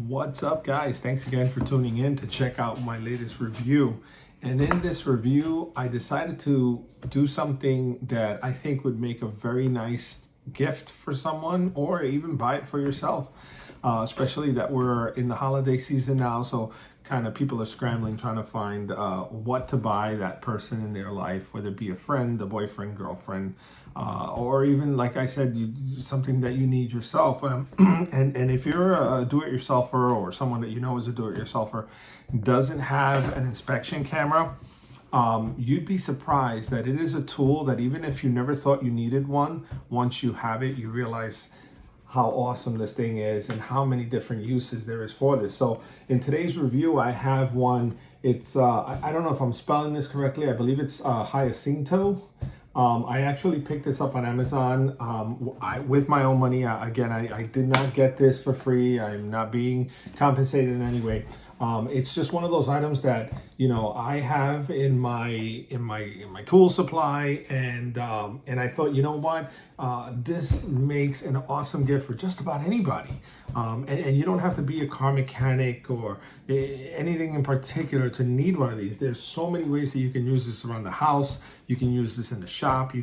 What's up, guys? Thanks again for tuning in to check out my latest review. And in this review, I decided to do something that I think would make a very nice gift for someone, or even buy it for yourself. Especially that we're in the holiday season now, so kind of people are scrambling trying to find what to buy that person in their life, whether it be a friend, a boyfriend, girlfriend, or even, like I said, something that you need yourself. And if you're a do-it-yourselfer, or someone that you know is a do-it-yourselfer, doesn't have an inspection camera, you'd be surprised that it is a tool that, even if you never thought you needed one, once you have it, you realize how awesome this thing is and how many different uses there is for this. So in today's review, I have one. It's I don't know if I'm spelling this correctly. I believe it's HIACINTO. I actually picked this up on Amazon with my own money. Again, I did not get this for free. I'm not being compensated in any way. It's just one of those items that, you know, I have in my tool supply, and I thought, you know what, this makes an awesome gift for just about anybody. And you don't have to be a car mechanic or anything in particular to need one of these. There's so many ways that you can use this around the house. You can use this in the shop.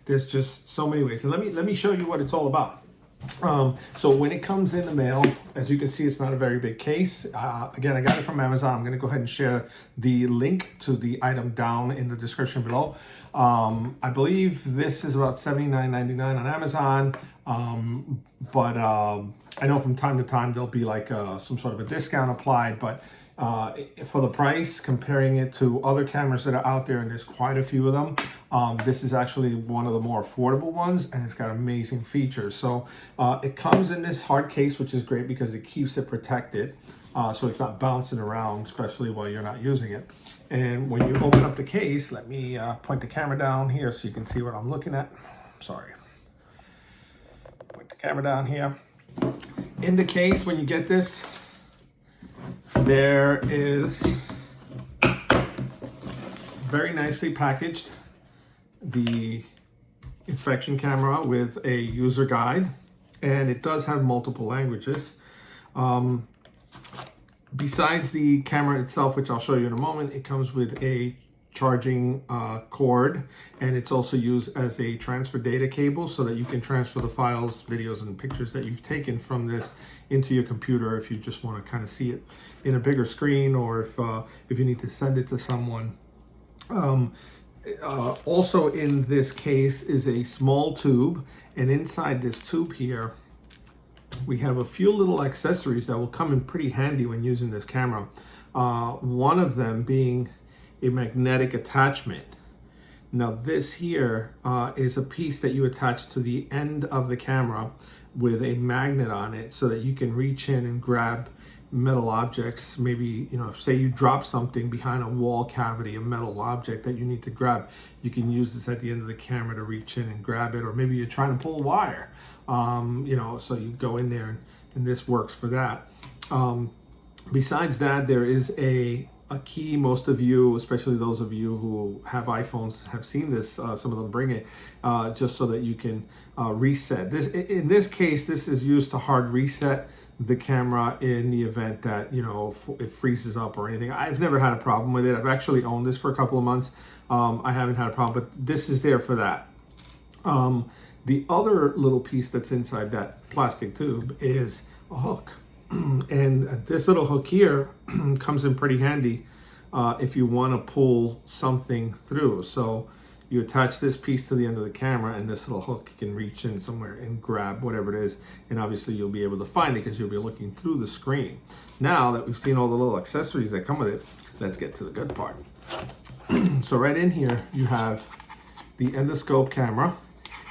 There's just so many ways. So let me show you what it's all about. So when it comes in the mail, as you can see, it's not a very big case. Again, I got it from Amazon. I'm going to go ahead and share the link to the item down in the description below. I believe this is about $79.99 on Amazon. But I know from time to time there'll be like some sort of a discount applied, but for the price, comparing it to other cameras that are out there, and there's quite a few of them, this is actually one of the more affordable ones, and it's got amazing features. So it comes in this hard case, which is great because it keeps it protected, so it's not bouncing around, especially while you're not using it. And when you open up the case, let me point the camera down here so you can see what I'm looking at. Sorry. Point the camera down here. In the case, when you get this, there is very nicely packaged the inspection camera with a user guide, and it does have multiple languages. Besides the camera itself, which I'll show you in a moment, it comes with a charging cord, and it's also used as a transfer data cable so that you can transfer the files, videos, and pictures that you've taken from this into your computer if you just want to kind of see it in a bigger screen, or if you need to send it to someone. Also in this case is a small tube, and inside this tube here we have a few little accessories that will come in pretty handy when using this camera. One of them being a magnetic attachment. Now this here is a piece that you attach to the end of the camera with a magnet on it, so that you can reach in and grab metal objects. Maybe, you know, say you drop something behind a wall cavity, a metal object that you need to grab, you can use this at the end of the camera to reach in and grab it. Or maybe you're trying to pull a wire, you know, so you go in there, and this works for that. Besides that, there is a key. Most of you, especially those of you who have iPhones, have seen this. Some of them bring it just so that you can reset. In this case, this is used to hard reset the camera in the event that, you know, it freezes up or anything. I've never had a problem with it. I've actually owned this for a couple of months. I haven't had a problem, but this is there for that. The other little piece that's inside that plastic tube is a hook. And this little hook here comes in pretty handy if you want to pull something through. So you attach this piece to the end of the camera, and this little hook can reach in somewhere and grab whatever it is, and obviously you'll be able to find it because you'll be looking through the screen. Now that we've seen all the little accessories that come with it, let's get to the good part. So right in here you have the Endoscope camera,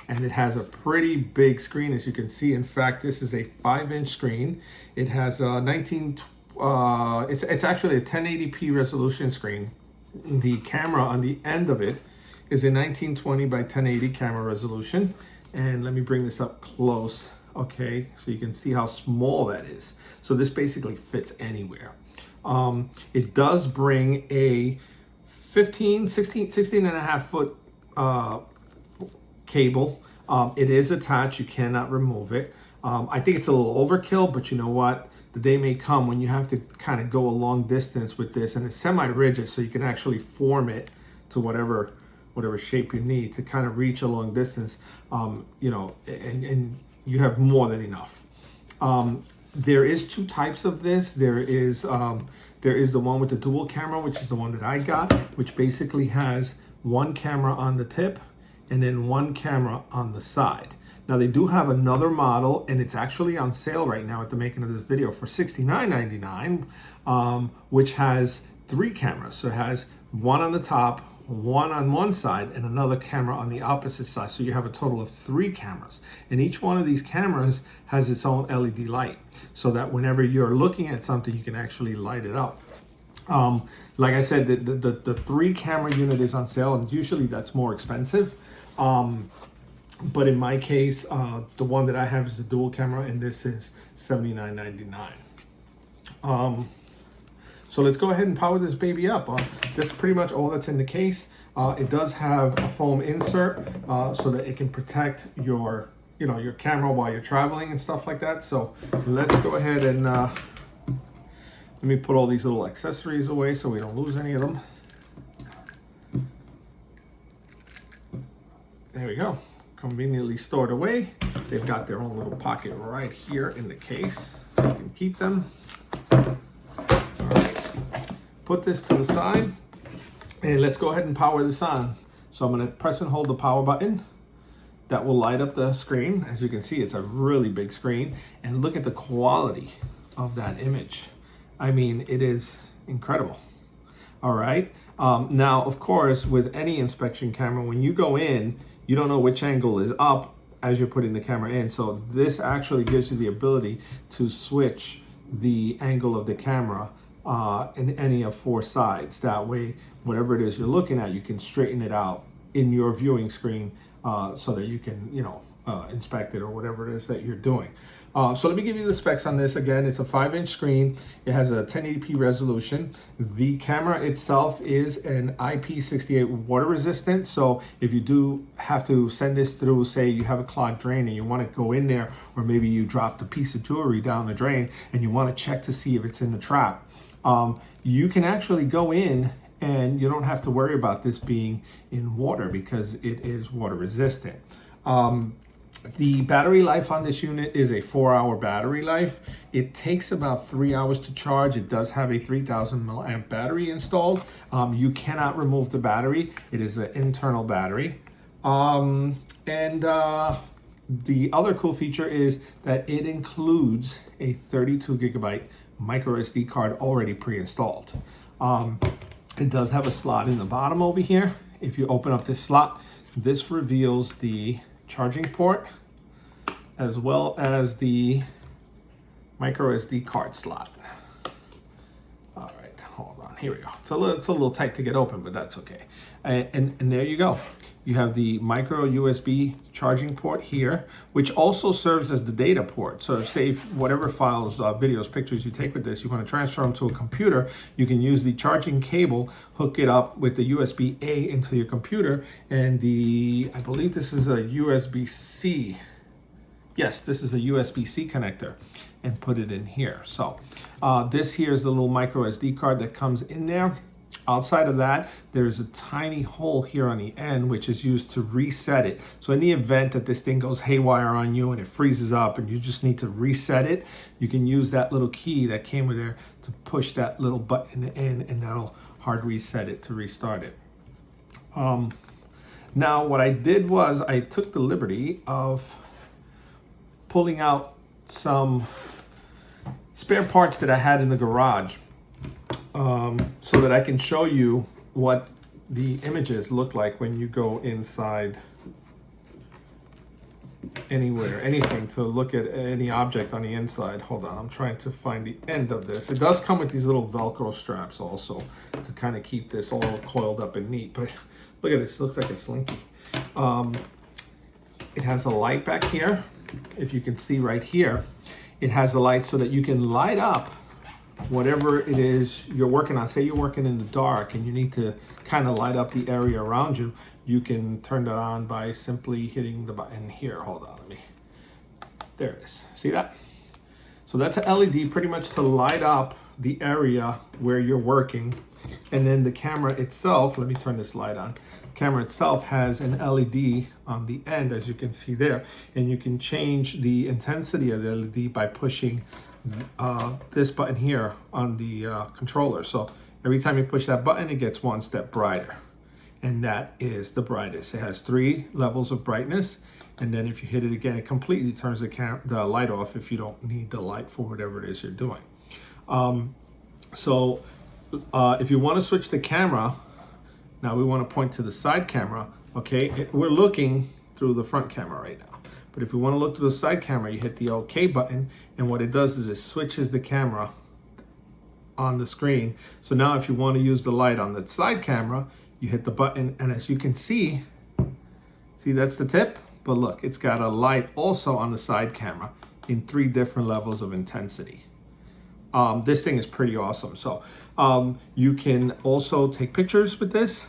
and it has a pretty big screen, as you can see. In fact, this is a 5-inch screen. It has a it's actually a 1080p resolution screen. The camera on the end of it is a 1920 by 1080 camera resolution. And let me bring this up close, okay, so you can see how small that is. So this basically fits anywhere. It does bring a 16 and a half foot cable. It is attached, you cannot remove it. I think it's a little overkill, but you know what? The day may come when you have to kind of go a long distance with this, and it's semi-rigid, so you can actually form it to whatever shape you need to kind of reach a long distance, you know, and you have more than enough. There is two types of this. There is the one with the dual camera, which is the one that I got, which basically has one camera on the tip and then one camera on the side. Now they do have another model, and it's actually on sale right now at the making of this video for $69.99, which has 3 cameras. So it has one on the top, one on one side, and another camera on the opposite side. So you have a total of 3 cameras. And each one of these cameras has its own LED light, so that whenever you're looking at something, you can actually light it up. Like I said, the 3 camera unit is on sale, and usually that's more expensive. But in my case, the one that I have is the dual camera, and this is $79.99. So let's go ahead and power this baby up. That's pretty much all that's in the case. It does have a foam insert so that it can protect your camera while you're traveling and stuff like that. So let's go ahead and let me put all these little accessories away so we don't lose any of them. There we go. Conveniently stored away. They've got their own little pocket right here in the case, so you can keep them. All right. Put this to the side, and let's go ahead and power this on. So I'm going to press and hold the power button. That will light up the screen. As you can see, it's a really big screen, and look at the quality of that image. I mean, it is incredible. All right. Now, of course, with any inspection camera, when you go in, you don't know which angle is up as you're putting the camera in. So this actually gives you the ability to switch the angle of the camera in any of 4 sides. That way, whatever it is you're looking at, you can straighten it out in your viewing screen so that you can, inspect it or whatever it is that you're doing. So let me give you the specs on this. Again, it's a 5-inch screen. It has a 1080p resolution. The camera itself is an IP68 water resistant. So if you do have to send this through, say you have a clogged drain and you want to go in there, or maybe you dropped a piece of jewelry down the drain and you want to check to see if it's in the trap, you can actually go in and you don't have to worry about this being in water because it is water resistant. The battery life on this unit is a 4-hour battery life. It takes about 3 hours to charge. It does have a 3000 milliamp battery installed. You cannot remove the battery. It is an internal battery. The other cool feature is that it includes a 32 gigabyte micro SD card already pre-installed. It does have a slot in the bottom over here. If you open up this slot, this reveals the charging port as well as the micro SD card slot. All right, hold on, here we go. It's a little tight to get open, but that's okay. And there you go. You have the micro USB charging port here, which also serves as the data port. So say if whatever files, videos, pictures you take with this, you want to transfer them to a computer, you can use the charging cable, hook it up with the USB-A into your computer, and I believe this is a USB-C. Yes, this is a USB-C connector, and put it in here. So this here is the little micro SD card that comes in there. Outside of that, there's a tiny hole here on the end, which is used to reset it. So in the event that this thing goes haywire on you and it freezes up and you just need to reset it, you can use that little key that came with there to push that little button in, and that'll hard reset it to restart it. Now, what I did was I took the liberty of pulling out some spare parts that I had in the garage, so that I can show you what the images look like when you go inside anywhere, anything, to look at any object on the inside. Hold on, I'm trying to find the end of this. It does come with these little Velcro straps also to kind of keep this all coiled up and neat, but look at this, it looks like a slinky. It has a light back here. If you can see right here, it has a light so that you can light up whatever it is you're working on. Say you're working in the dark and you need to kind of light up the area around you, you can turn that on by simply hitting the button here. Hold on, let me There it is. See that? So that's an LED pretty much to light up the area where you're working. And then the camera itself, let me turn this light on. The camera itself has an LED on the end, as you can see there. And you can change the intensity of the LED by pushing this button here on the controller. So every time you push that button, it gets one step brighter. And that is the brightest. It has 3 levels of brightness. And then if you hit it again, it completely turns the light off if you don't need the light for whatever it is you're doing. If you want to switch the camera, now we want to point to the side camera, okay? We're looking through the front camera right now. But if we want to look through the side camera, you hit the OK button, and what it does is it switches the camera on the screen. So now if you want to use the light on the side camera, you hit the button, and as you can see that's the tip, but look, it's got a light also on the side camera in 3 different levels of intensity. This thing is pretty awesome. So you can also take pictures with this.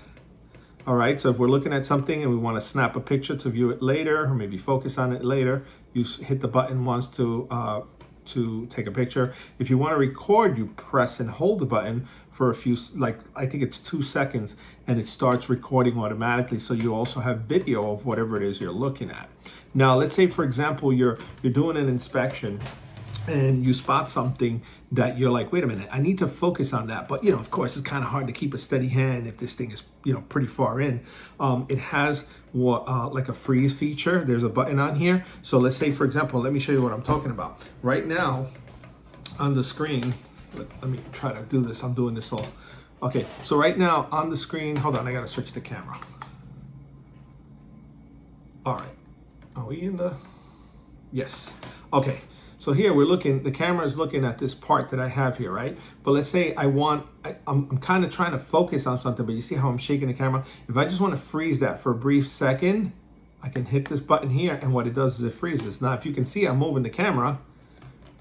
All right, so if we're looking at something and we want to snap a picture to view it later, or maybe focus on it later, you hit the button once to take a picture. If you want to record, you press and hold the button for a few, like I think it's 2 seconds, and it starts recording automatically. So you also have video of whatever it is you're looking at. Now, let's say, for example, you're doing an inspection and you spot something that you're like, wait a minute, I need to focus on that. But, of course, it's kind of hard to keep a steady hand if this thing is, pretty far in. It has like a freeze feature. There's a button on here. So let's say, for example, let me show you what I'm talking about. Right now on the screen, let me try to do this. I'm doing this all. Okay, so right now on the screen, hold on, I got to switch the camera. All right, are we in the, yes. Okay. So here we're looking, the camera is looking at this part that I have here, right? But let's say I'm kind of trying to focus on something, but you see how I'm shaking the camera? If I just want to freeze that for a brief second, I can hit this button here, and what it does is it freezes. Now, if you can see, I'm moving the camera,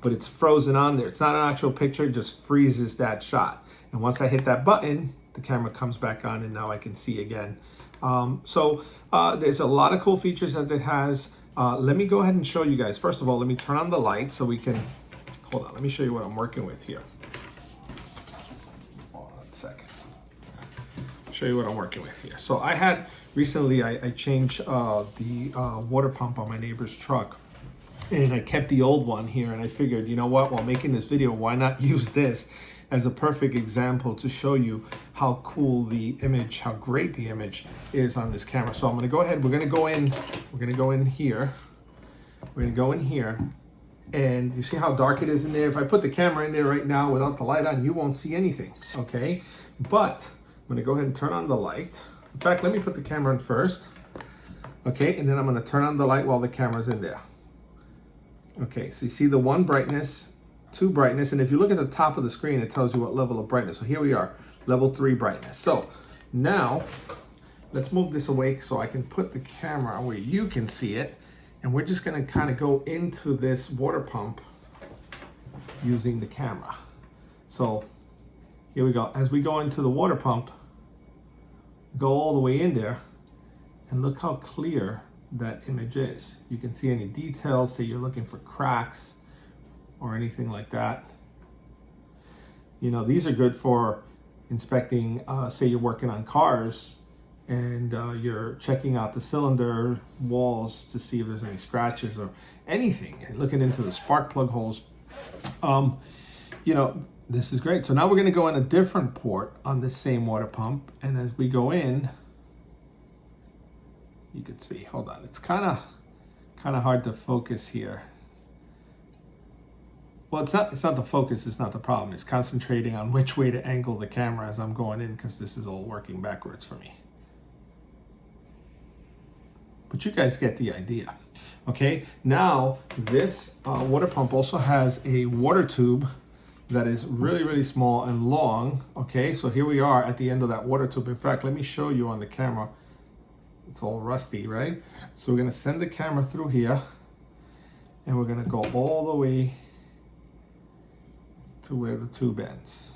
but it's frozen on there. It's not an actual picture, it just freezes that shot. And once I hit that button, the camera comes back on, and now I can see again. There's a lot of cool features that it has. Let me go ahead and show you guys. First of all, let me turn on the light so we can, hold on, let me show you what I'm working with here. 1 second. Show you what I'm working with here. So I had, recently I changed the water pump on my neighbor's truck, and I kept the old one here, and I figured, you know what, while making this video, why not use this as a perfect example to show you how cool the image, how great the image is on this camera. So I'm gonna go ahead, we're gonna go in here, and you see how dark it is in there? If I put the camera in there right now without the light on, you won't see anything, okay? But I'm gonna go ahead and turn on the light. In fact, let me put the camera in first, okay? And then I'm gonna turn on the light while the camera's in there. Okay, so you see the 1 brightness, 2 brightness, and if you look at the top of the screen, it tells you what level of brightness. So here we are, level 3 brightness. So now let's move this away so I can put the camera where you can see it, and we're just gonna kind of go into this water pump using the camera. So here we go. As we go into the water pump, go all the way in there, and look how clear that image is. You can see any details, say you're looking for cracks or anything like that. These are good for inspecting, say you're working on cars and you're checking out the cylinder walls to see if there's any scratches or anything, and looking into the spark plug holes. This is great. So now we're going to go in a different port on this same water pump, and as we go in, you can see, hold on, it's kind of hard to focus here. Well, it's not the focus, it's not the problem. It's concentrating on which way to angle the camera as I'm going in, because this is all working backwards for me. But you guys get the idea. Okay, now this water pump also has a water tube that is really, really small and long. Okay, so here we are at the end of that water tube. In fact, let me show you on the camera. It's all rusty, right? So we're gonna send the camera through here, and we're gonna go all the way to where the tube ends.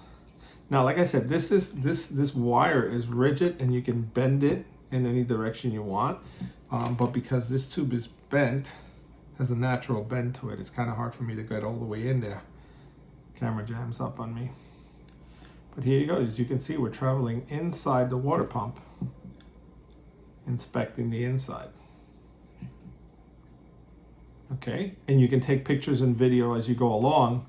Now, like I said, this wire is rigid, and you can bend it in any direction you want. But because this tube is bent, has a natural bend to it. It's kind of hard for me to get all the way in there. Camera jams up on me. But here you go. As you can see, we're traveling inside the water pump, inspecting the inside. Okay, and you can take pictures and video as you go along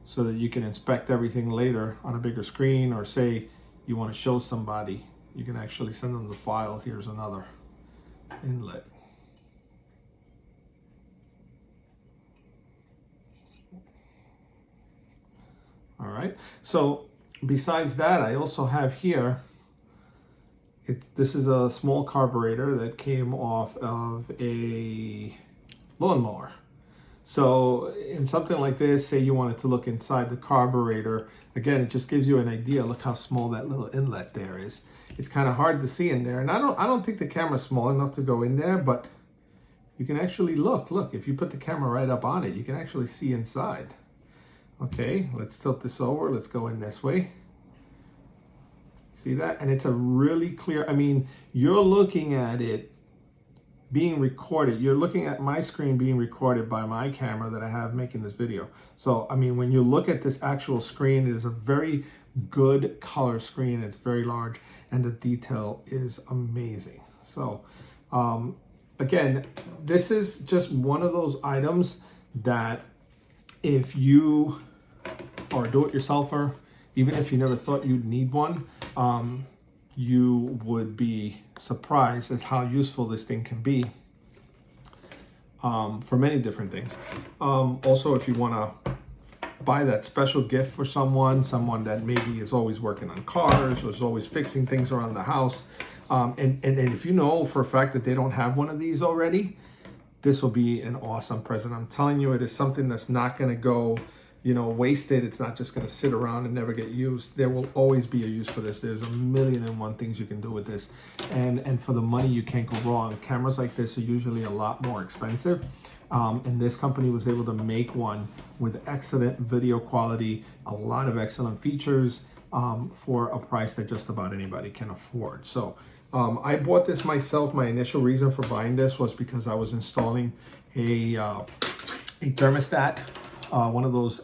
so that you can inspect everything later on a bigger screen, or say you want to show somebody, you can actually send them the file. Here's another inlet. All right, so besides that, I also have here, this is a small carburetor that came off of a lawnmower. So in something like this, say you wanted to look inside the carburetor, again, it just gives you an idea. Look how small that little inlet there is. It's kind of hard to see in there, and I don't think the camera's small enough to go in there, but you can actually look, if you put the camera right up on it, you can actually see inside. Okay, let's tilt this over. Let's go in this way. See that? And it's a really clear, I mean, you're looking at it being recorded. You're looking at my screen being recorded by my camera that I have making this video. So, I mean, when you look at this actual screen, it is a very good color screen. It's very large, and the detail is amazing. So, again, this is just one of those items that if you are a do-it-yourselfer, even if you never thought you'd need one, you would be surprised at how useful this thing can be for many different things. Also, if you want to buy that special gift for someone that maybe is always working on cars or is always fixing things around the house, and if you know for a fact that they don't have one of these already, this will be an awesome present. I'm telling you, it is something that's not going to go wasted. It's not just going to sit around and never get used. There will always be a use for this. There's a million and one things you can do with this. And for the money, you can't go wrong. Cameras like this are usually a lot more expensive. And this company was able to make one with excellent video quality, a lot of excellent features for a price that just about anybody can afford. So I bought this myself. My initial reason for buying this was because I was installing a thermostat, one of those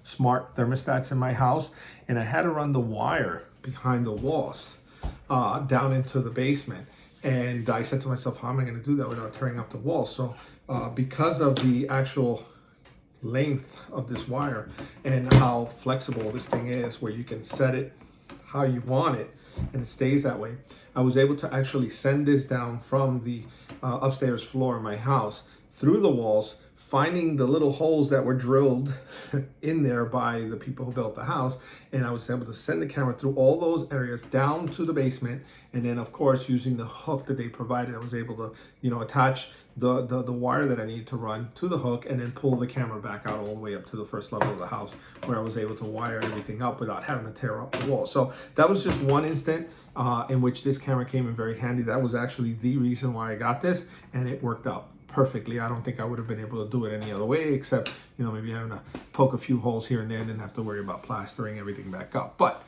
smart thermostats in my house, and I had to run the wire behind the walls down into the basement. And I said to myself, how am I going to do that without tearing up the walls? So because of the actual length of this wire and how flexible this thing is, where you can set it how you want it and it stays that way, I was able to actually send this down from the upstairs floor in my house through the walls, finding the little holes that were drilled in there by the people who built the house. And I was able to send the camera through all those areas down to the basement. And then, of course, using the hook that they provided, I was able to, attach the wire that I need to run to the hook and then pull the camera back out all the way up to the first level of the house, where I was able to wire everything up without having to tear up the wall. So that was just one instant in which this camera came in very handy. That was actually the reason why I got this, and it worked out perfectly. I don't think I would have been able to do it any other way, except maybe having to poke a few holes here and there and then have to worry about plastering everything back up. But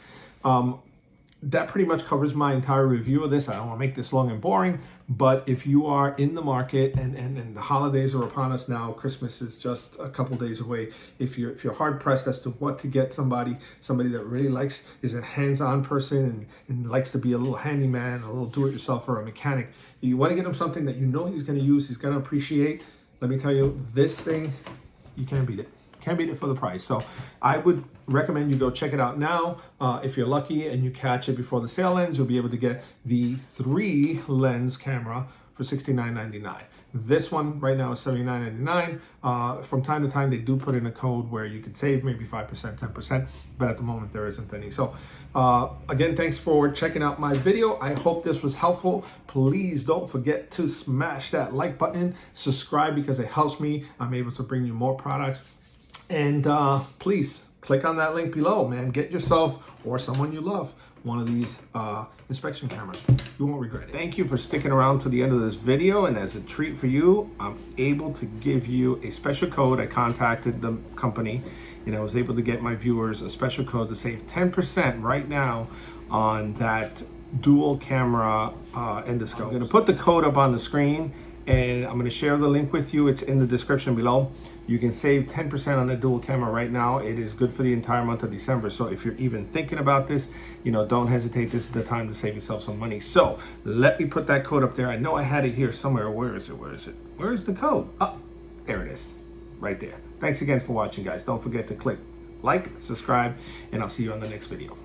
that pretty much covers my entire review of this. I don't want to make this long and boring, but if you are in the market and the holidays are upon us now, Christmas is just a couple days away. If you're hard pressed as to what to get somebody that really is a hands-on person and likes to be a little handyman, a little do-it-yourself, or a mechanic, you want to get him something that he's going to use, he's going to appreciate. Let me tell you, this thing, you can't beat it. Can't beat it for the price. So I would recommend you go check it out now. If you're lucky and you catch it before the sale ends, you'll be able to get the 3-lens camera for $69.99. This one right now is $79.99. From time to time, they do put in a code where you can save maybe 5%, 10%, but at the moment there isn't any. So again, thanks for checking out my video. I hope this was helpful. Please don't forget to smash that like button, subscribe, because it helps me. I'm able to bring you more products. And please click on that link below, man. Get yourself or someone you love one of these inspection cameras. You won't regret it. Thank you for sticking around to the end of this video. And as a treat for you, I'm able to give you a special code. I contacted the company and I was able to get my viewers a special code to save 10% right now on that dual camera endoscope. I'm going to put the code up on the screen. and I'm going to share the link with you. It's in the description below. You can save 10% on the dual camera right now. It is good for the entire month of December. So if you're even thinking about this, don't hesitate. This is the time to save yourself some money. So let me put that code up there. I know I had it here somewhere. Where is it? Where is the code? Oh, there it is, right there. Thanks again for watching, guys. Don't forget to click like, subscribe, and I'll see you on the next video.